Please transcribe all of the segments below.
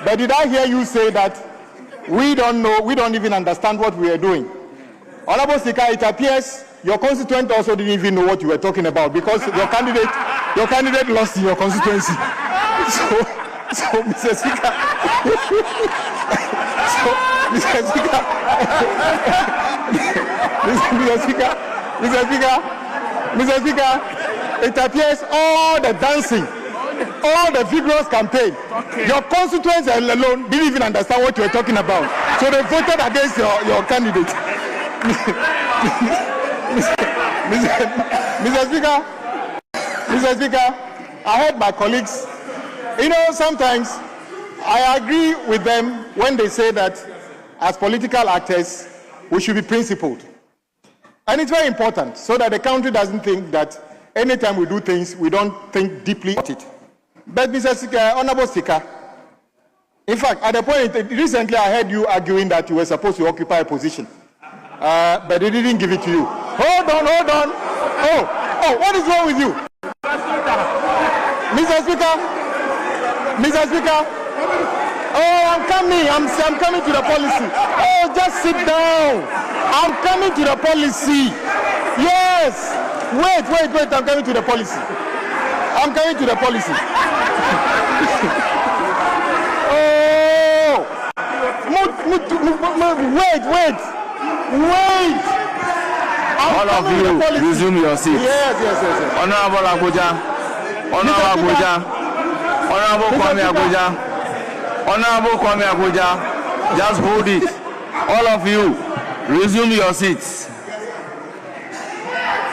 But did I hear you say that we don't know, we don't even understand what we are doing? Honorable Sticka, it appears your constituent also didn't even know what you were talking about because your candidate lost in your constituency. So Mr. Speaker, Mr. Speaker, it appears all the dancing, all the vigorous campaign, your constituents alone didn't even understand what you were talking about. So they voted against your candidate. Mr. Speaker, I heard my colleagues. You know, sometimes I agree with them when they say that as political actors, we should be principled. And it's very important so that the country doesn't think that anytime we do things, we don't think deeply about it. But Mr. Speaker, Honorable Sticka, in fact, at the point, recently I heard you arguing that you were supposed to occupy a position, but they didn't give it to you. Hold on. Oh, what is wrong with you? Mr. Speaker, oh, I'm coming to the policy. Oh, just sit down. I'm coming to the policy. Yes. Wait, I'm coming to the policy. Oh, wait. All of you, resume your seats. Yes. Honorable Kwame Abuja, just hold it. All of you, resume your seats.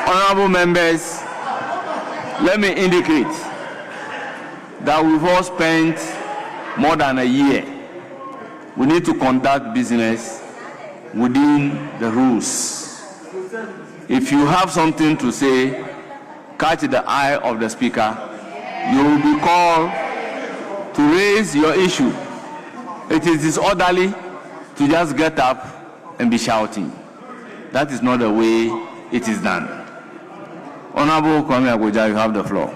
Honorable members, let me indicate that we've all spent more than a year. We need to conduct business within the rules. If you have something to say, catch the eye of the speaker, you will be called to raise your issue. It is disorderly to just get up and be shouting. That is not the way it is done. Honorable Kwame Abuja, you have the floor.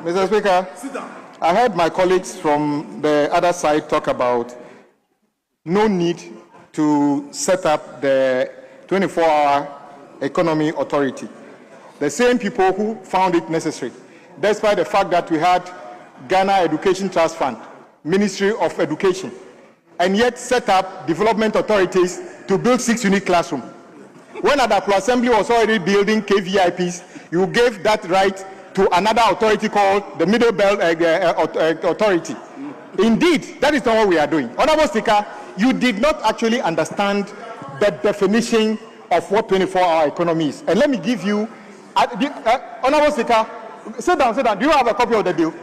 Mr. Speaker, I heard my colleagues from the other side talk about no need to set up the 24-hour economy authority. The same people who found it necessary, despite the fact that we had Ghana Education Trust Fund, Ministry of Education, and yet set up development authorities to build 6 unique classrooms. When Adaplo Assembly was already building KVIPs, you gave that right to another authority called the Middle Belt Authority. Indeed, that is not what we are doing. Honorable Sticka, you did not actually understand the definition of what 24-hour economy is. And let me give you, Honorable Sticka, sit down. Do you have a copy of the bill? Don't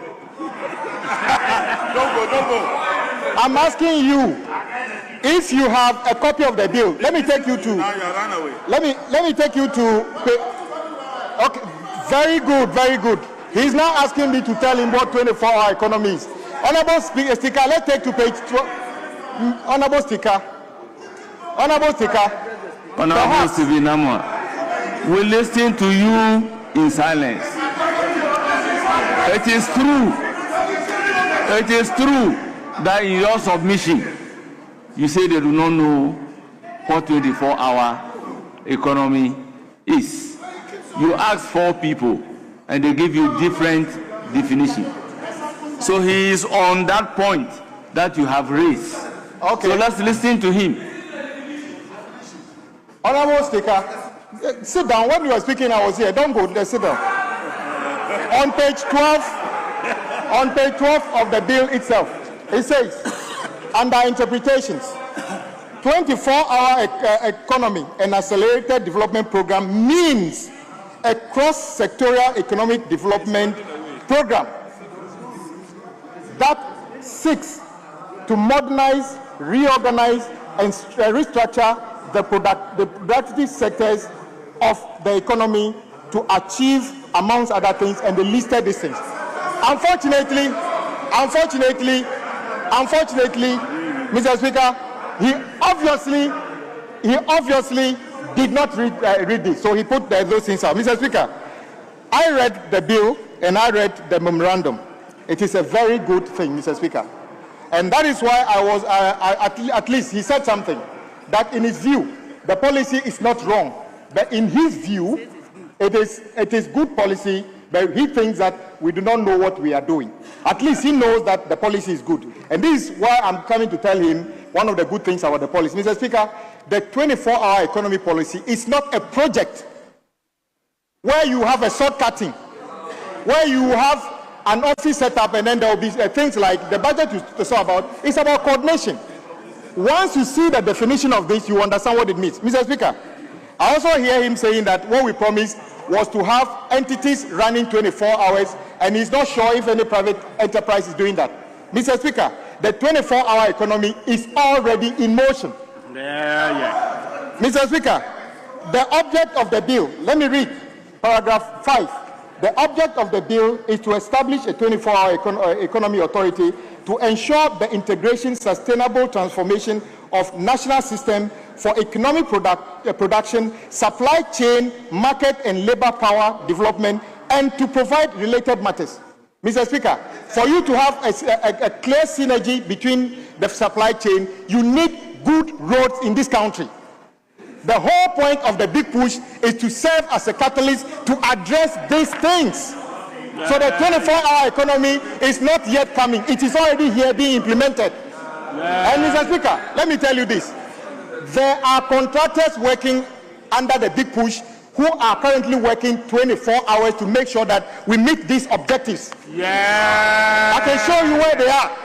go. I'm asking you, if you have a copy of the bill, let me take you to. Now you run away. Let me take you to. Okay, very good. He's now asking me to tell him what 24-hour economy is. Honorable Sticka, let's take to page 12. Honorable Sticka. Honorable Stephen Namwa, we listen to you in silence. It is true that in your submission, you say they do not know what 24-hour economy is. You ask 4 people, and they give you different definitions. So he is on that point that you have raised. Okay. So let's listen to him. Honorable Sticka, sit down. When you were speaking, I was here. Don't go. Sit down. On page 12 of the bill itself, it says, under interpretations, 24-hour economy and accelerated development program means a cross-sectorial economic development program that seeks to modernize, reorganize, and restructure the productive sectors of the economy to achieve, amongst other things, and the listed these things. Unfortunately, Mr. Speaker, he obviously did not read this, so he put those things out. Mr. Speaker, I read the bill and I read the memorandum. It is a very good thing, Mr. Speaker. And that is why at least he said something, that in his view, the policy is not wrong. But in his view, it is good policy, but he thinks that we do not know what we are doing. At least he knows that the policy is good. And this is why I'm coming to tell him one of the good things about the policy. Mr. Speaker, the 24-hour economy policy is not a project where you have a shortcutting, where you have an office set up and then there will be things like the budget you talk about. It's about coordination. Once you see the definition of this, you understand what it means. Mr. Speaker, I also hear him saying that what we promised was to have entities running 24 hours, and he's not sure if any private enterprise is doing that. Mr. Speaker, the 24-hour economy is already in motion. Mr. Speaker, the object of the bill, let me read paragraph 5. The object of the bill is to establish a 24-hour economy authority to ensure the integration, sustainable transformation of national system for economic production, supply chain, market and labor power development, and to provide related matters. Mr. Speaker, for you to have a clear synergy between the supply chain, you need good roads in this country. The whole point of the big push is to serve as a catalyst to address these things. So the 24-hour economy is not yet coming. It is already here being implemented. And Mr. Speaker, let me tell you this. There are contractors working under the big push who are currently working 24 hours to make sure that we meet these objectives. I can show you where they are.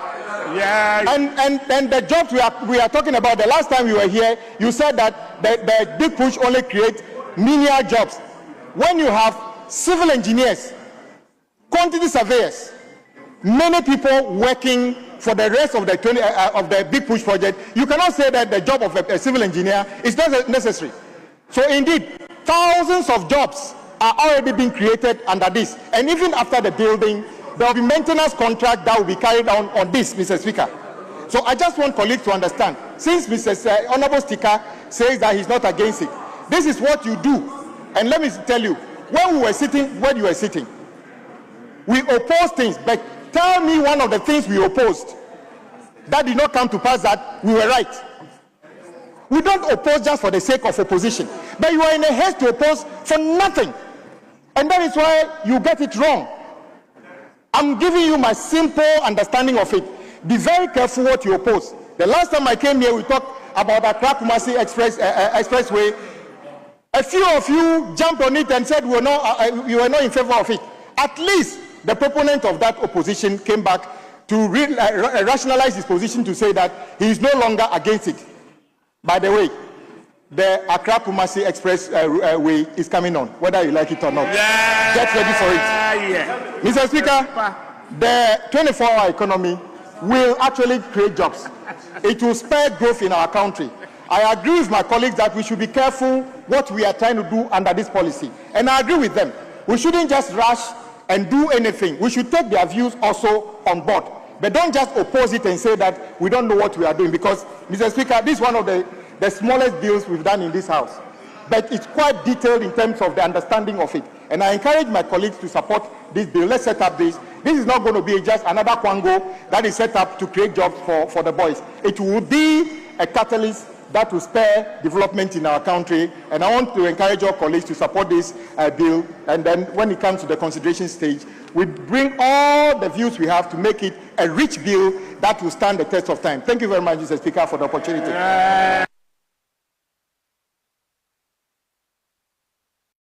And the jobs we are talking about, the last time you were here, you said that the big push only creates menial jobs. When you have civil engineers, quantity surveyors, many people working for the rest of the big push project, you cannot say that the job of a civil engineer is not necessary. So indeed, thousands of jobs are already being created under this. And even after the building, there will be maintenance contract that will be carried on this, Mr. Speaker. So I just want colleagues to understand, since Mr. Honorable Sticka says that he's not against it, this is what you do. And let me tell you, when we were sitting, when you were sitting, we opposed things, but tell me one of the things we opposed that did not come to pass that we were right. We don't oppose just for the sake of opposition, but you are in a haste to oppose for nothing. And that is why you get it wrong. I'm giving you my simple understanding of it. Be very careful what you oppose. The last time I came here, we talked about the Accra-Kumasi Expressway. A few of you jumped on it and said you were not in favor of it. At least the proponent of that opposition came back to rationalize his position to say that he is no longer against it. By the way, the Accra-Kumasi Expressway is coming on, whether you like it or not. Get ready for it. Mr. Speaker, the 24-hour economy will actually create jobs. It will spur growth in our country. I agree with my colleagues that we should be careful what we are trying to do under this policy. And I agree with them. We shouldn't just rush and do anything. We should take their views also on board. But don't just oppose it and say that we don't know what we are doing. Because, Mr. Speaker, this is one of the smallest bills we've done in this House. But it's quite detailed in terms of the understanding of it. And I encourage my colleagues to support this bill. Let's set up this. This is not going to be just another Kwango that is set up to create jobs for the boys. It will be a catalyst that will spur development in our country. And I want to encourage our colleagues to support this bill. And then when it comes to the consideration stage, we bring all the views we have to make it a rich bill that will stand the test of time. Thank you very much, Mr. Speaker, for the opportunity.